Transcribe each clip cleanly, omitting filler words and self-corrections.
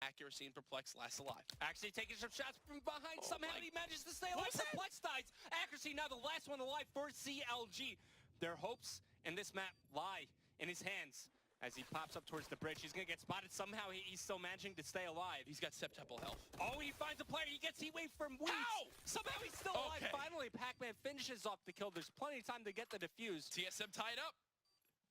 accuracy, and Perplex lasts alive. Actually taking some shots from behind. Somehow he manages to stay alive. Perplex dies. Accuracy now the last one alive for CLG. Their hopes in this map lie in his hands. As he pops up towards the bridge, he's gonna get spotted. Somehow he's still managing to stay alive. He's got septuple health. Oh, he finds a player. He gets heat wave from Weeds. Ow! Somehow he's still alive. Okay. Finally, Pac-Man finishes off the kill. There's plenty of time to get the defuse. TSM tied up.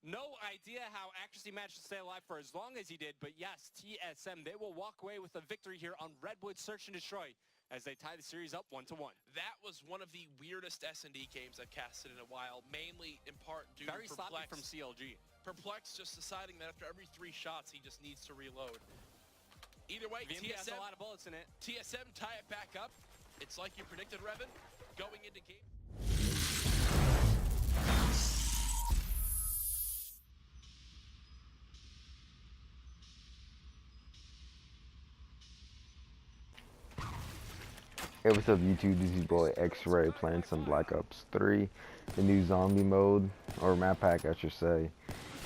No idea how Accuracy managed to stay alive for as long as he did, but yes, TSM, they will walk away with a victory here on Redwood Search and Destroy as they tie the series up 1-1. That was one of the weirdest S&D games I've casted in a while, mainly in part due Very to sloppy Perplex. from CLG. Perplex just deciding that after every 3 shots, he just needs to reload. Either way, VMD has TSM, a lot of bullets in it. TSM tie it back up. It's like you predicted, Revan, going into game. Hey, what's up YouTube, this is your boy X-Ray playing some Black Ops 3, the new zombie mode, or map pack I should say.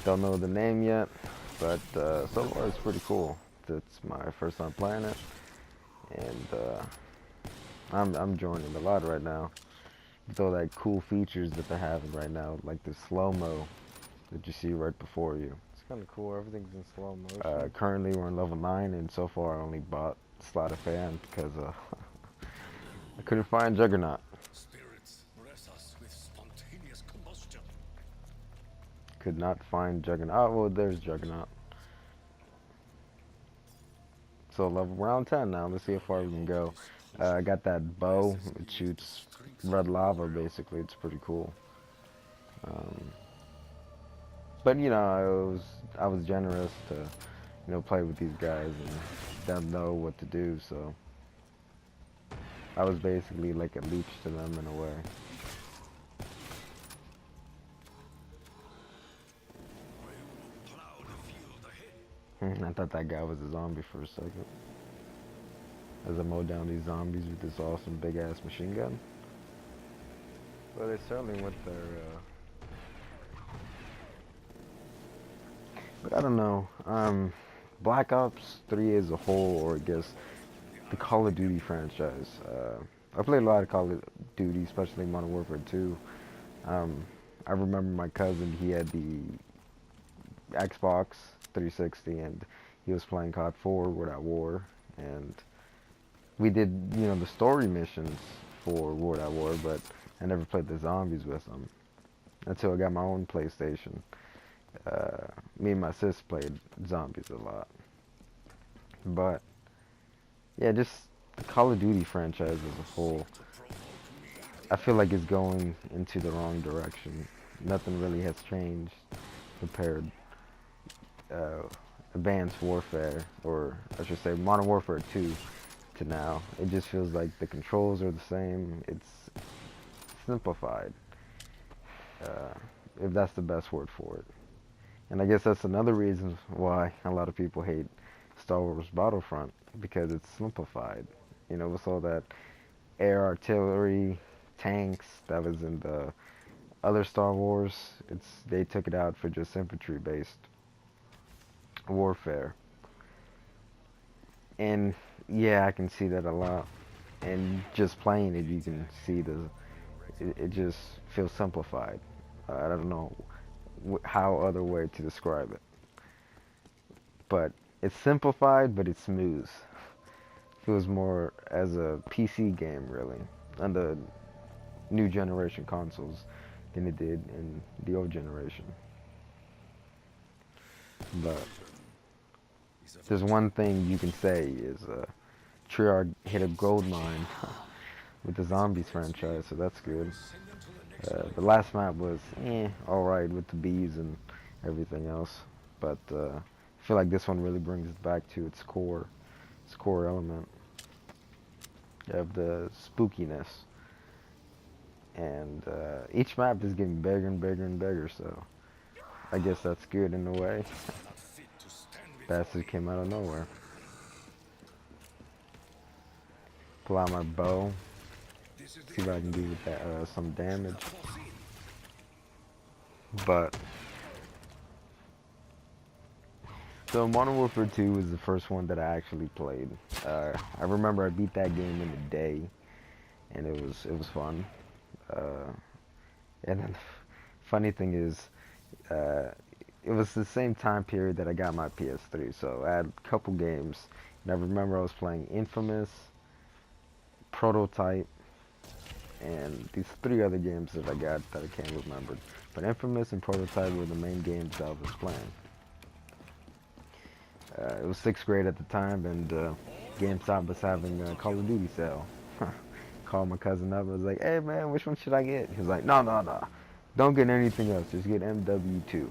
Don't know the name yet, but so far it's pretty cool. It's my first time playing it, and I'm enjoying it a lot right now. With all that cool features that they're having right now, like the slow-mo that you see right before you. It's kind of cool, everything's in slow motion. Currently we're on level 9, and so far I only bought Slot of Fan because I couldn't find Juggernaut. Spirits bless us with spontaneous combustion. Could not find Juggernaut. Oh, well, there's Juggernaut. So level round 10 now. Let's see how far we can go. I got that bow. It shoots red lava, basically. It's pretty cool. But you know, I was generous to play with these guys and them know what to do. So I was basically like a leech to them in a way. I thought that guy was a zombie for a second. As I mowed down these zombies with this awesome big ass machine gun. Well, they certainly went their but I don't know. Black Ops 3 as a whole, or I guess the Call of Duty franchise. I played a lot of Call of Duty, especially Modern Warfare 2. I remember my cousin, he had the Xbox 360 and he was playing COD 4 World at War, and we did, the story missions for World at War, but I never played the zombies with them until I got my own PlayStation. Me and my sis played zombies a lot. But yeah, just the Call of Duty franchise as a whole, I feel like it's going into the wrong direction. Nothing really has changed compared Advanced Warfare, or I should say Modern Warfare 2 to now. It just feels like the controls are the same. It's simplified, if that's the best word for it. And I guess that's another reason why a lot of people hate Star Wars Battlefront, because it's simplified. With all that air artillery, tanks that was in the other Star Wars, they took it out for just infantry-based warfare. And yeah, I can see that a lot. And just playing it, you can see it just feels simplified. I don't know how other way to describe it. But it's simplified, but it's smooth. Feels more as a PC game, really, on the new generation consoles than it did in the old generation. But there's one thing you can say is Treyarch hit a gold mine with the Zombies franchise, so that's good. The last map was alright with the bees and everything else, but I feel like this one really brings it back to its core element of the spookiness. And each map is getting bigger and bigger and bigger, so I guess that's good in a way. Bastard came out of nowhere. Pull out my bow. See what I can do with that, some damage. But So Modern Warfare 2 was the first one that I actually played. I remember I beat that game in a day, and it was fun. Uh, and then funny thing is, uh, it was the same time period that I got my PS3. So I had a couple games, and I remember I was playing Infamous, Prototype, and these 3 other games that I got that I can't remember. But Infamous and Prototype were the main games that I was playing. It was 6th grade at the time, and GameStop was having a Call of Duty sale. Called my cousin up and was like, "Hey man, which one should I get?" He was like, "No, no, no. Don't get anything else. Just get MW2."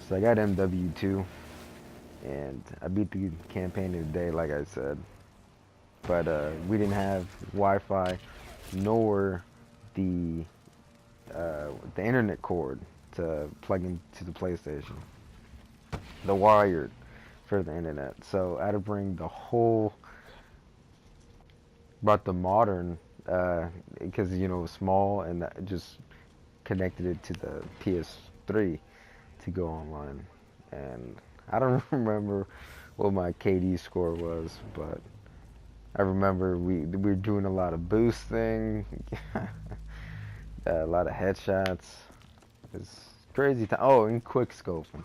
So I got MW2, and I beat the campaign in a day, like I said. But we didn't have Wi-Fi, nor the internet cord to plug into the PlayStation. The wired for the internet. So I had to bring brought the modern, because you know it was small, and I just connected it to the PS3 to go online. And I don't remember what my KD score was, but I remember we were doing a lot of boosting, a lot of headshots. It's crazy time. Oh, and quick scoping.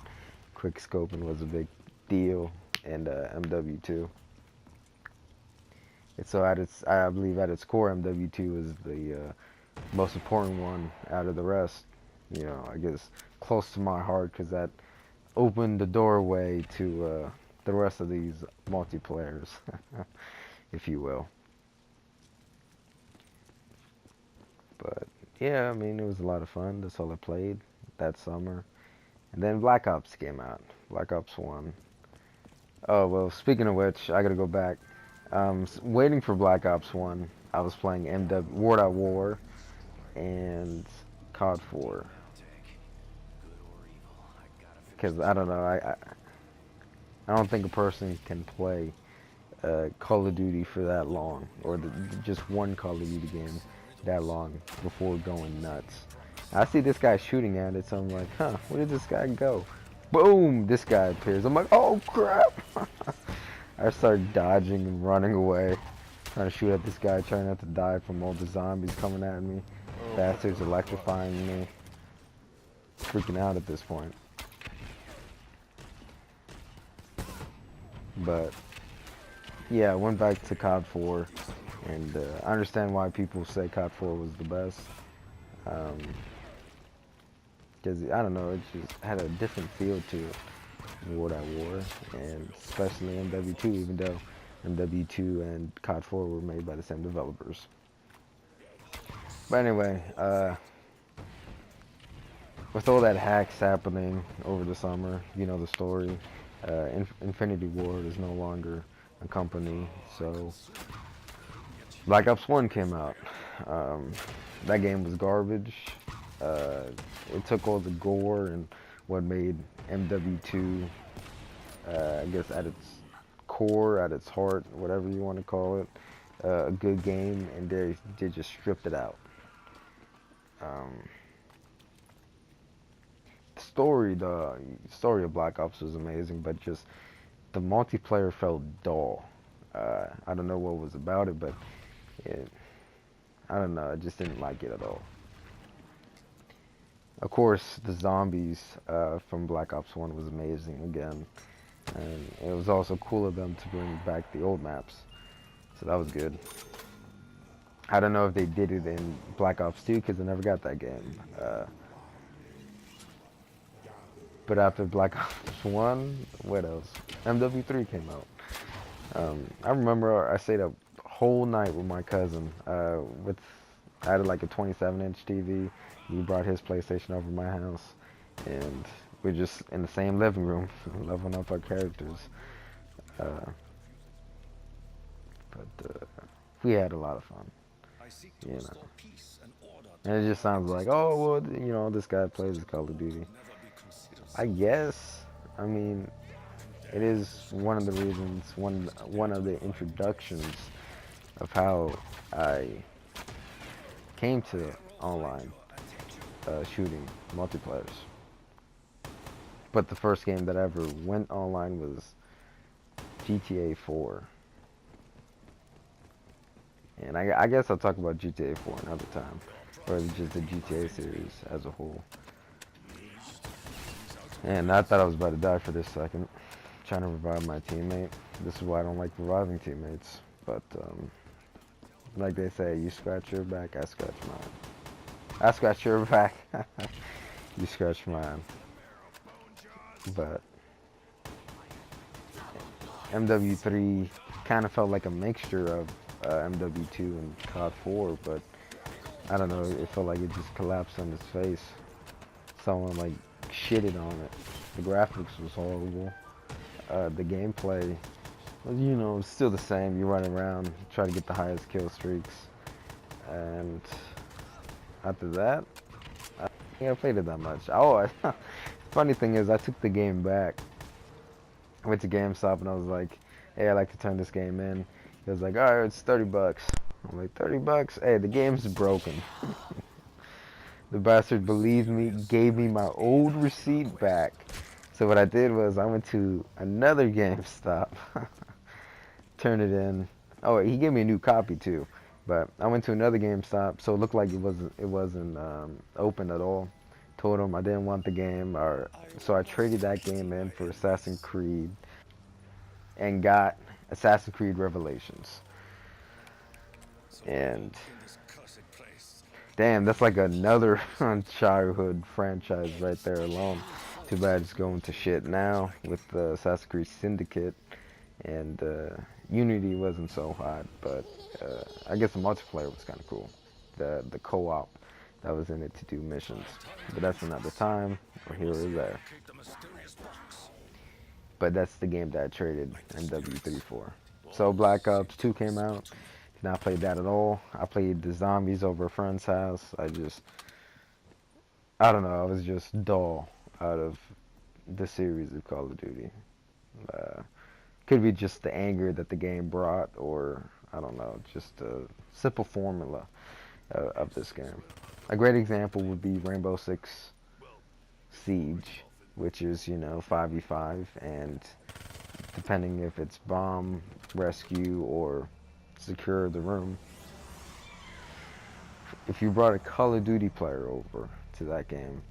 Quick scoping was a big deal in MW2. And so I believe at its core, MW2 is the most important one out of the rest. You know, I guess close to my heart because that opened the doorway to the rest of these multiplayers, if you will. But yeah, I mean, it was a lot of fun. That's all I played that summer. And then Black Ops came out. Black Ops 1. Oh, well, speaking of which, I gotta go back. Waiting for Black Ops 1, I was playing War at War and COD 4. Because, I don't know, I don't think a person can play Call of Duty for that long, or just one Call of Duty game that long before going nuts. I see this guy shooting at it, so I'm like, huh, where did this guy go? Boom! This guy appears. I'm like, oh crap! I start dodging and running away, trying to shoot at this guy, trying not to die from all the zombies coming at me. Bastards electrifying me. Freaking out at this point. But yeah, I went back to COD 4, and I understand why people say COD 4 was the best. Because, I don't know, it just had a different feel to it, War at War, and especially MW2, even though MW2 and COD 4 were made by the same developers. But anyway, with all that hacks happening over the summer, you know the story, Infinity Ward is no longer a company, so Black Ops 1 came out. That game was garbage. It took all the gore and what made MW2, I guess at its core, at its heart, whatever you want to call it, a good game, and they just stripped it out. The story of Black Ops was amazing, but just the multiplayer felt dull. I don't know what was about it, but I don't know, I just didn't like it at all. Of course, the zombies from Black Ops 1 was amazing again. And it was also cool of them to bring back the old maps. So that was good. I don't know if they did it in Black Ops 2 because I never got that game. But after Black Ops 1, what else? MW3 came out. I remember I stayed up whole night with my cousin. I had like a 27-inch TV. He brought his PlayStation over to my house, and we're just in the same living room, leveling up our characters. But we had a lot of fun, you know. And it just sounds like, oh, well, you know, this guy plays Call of Duty. I guess. I mean, it is one of the reasons, one of the introductions of how I came to online shooting multiplayers. But the first game that I ever went online was GTA 4. And I guess I'll talk about GTA 4 another time, or just the GTA series as a whole. And I thought I was about to die for this second, trying to revive my teammate. This is why I don't like reviving teammates. But like they say, you scratch your back, I scratch mine. I scratch your back, you scratch mine. But MW3 kind of felt like a mixture of MW2 and COD 4, but I don't know, it felt like it just collapsed on its face. Someone like shitted on it. The graphics was horrible. The gameplay was, you know, still the same. You run around, try to get the highest kill streaks. And after that, I don't think I played it that much. Oh, funny thing is, I took the game back. I went to GameStop and I was like, hey, I'd like to turn this game in. He was like, alright, it's 30 bucks. I'm like, 30 bucks? Hey, the game's broken. The bastard believed me, gave me my old receipt back. So what I did was I went to another GameStop, turned it in. Oh, he gave me a new copy too. But I went to another GameStop, so it looked like it wasn't open at all. Told him I didn't want the game, so I traded that game in for Assassin's Creed and got Assassin's Creed Revelations. And damn, that's like another childhood franchise right there alone. Too bad it's going to shit now with the Assassin's Creed Syndicate, and Unity wasn't so hot, but I guess the multiplayer was kind of cool. The co-op that was in it to do missions, but that's another time, or here or there. But that's the game that I traded MW3 for. So Black Ops 2 came out. Did not play that at all. I played the zombies over a friend's house. I don't know, I was just dull out of the series of Call of Duty. Could be just the anger that the game brought, or I don't know, just a simple formula of this game. A great example would be Rainbow Six Siege, which is, you know, 5v5, and depending if it's bomb, rescue, or secure the room, if you brought a Call of Duty player over to that game,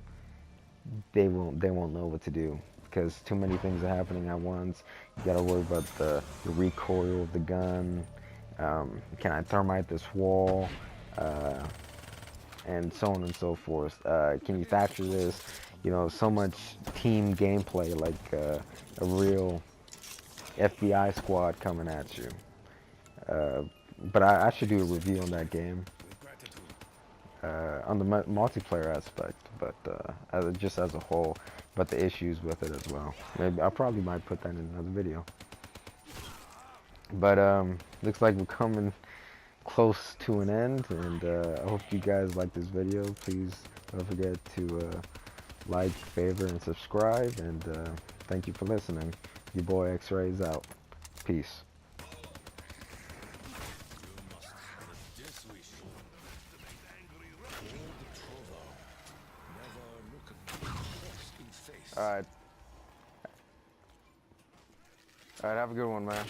they won't know what to do, because too many things are happening at once. You gotta worry about the recoil of the gun. Can I thermite this wall? And so on and so forth. Can you thatcher this? You know, so much team gameplay, like a real FBI squad coming at you. But I should do a review on that game, on the multiplayer aspect, but just as a whole, but the issues with it as well. Maybe I probably might put that in another video. But looks like we're coming close to an end, and I hope you guys like this video. Please don't forget to like, favor, and subscribe, and thank you for listening. Your boy X-Ray's out. Peace. Alright. Alright, have a good one, man.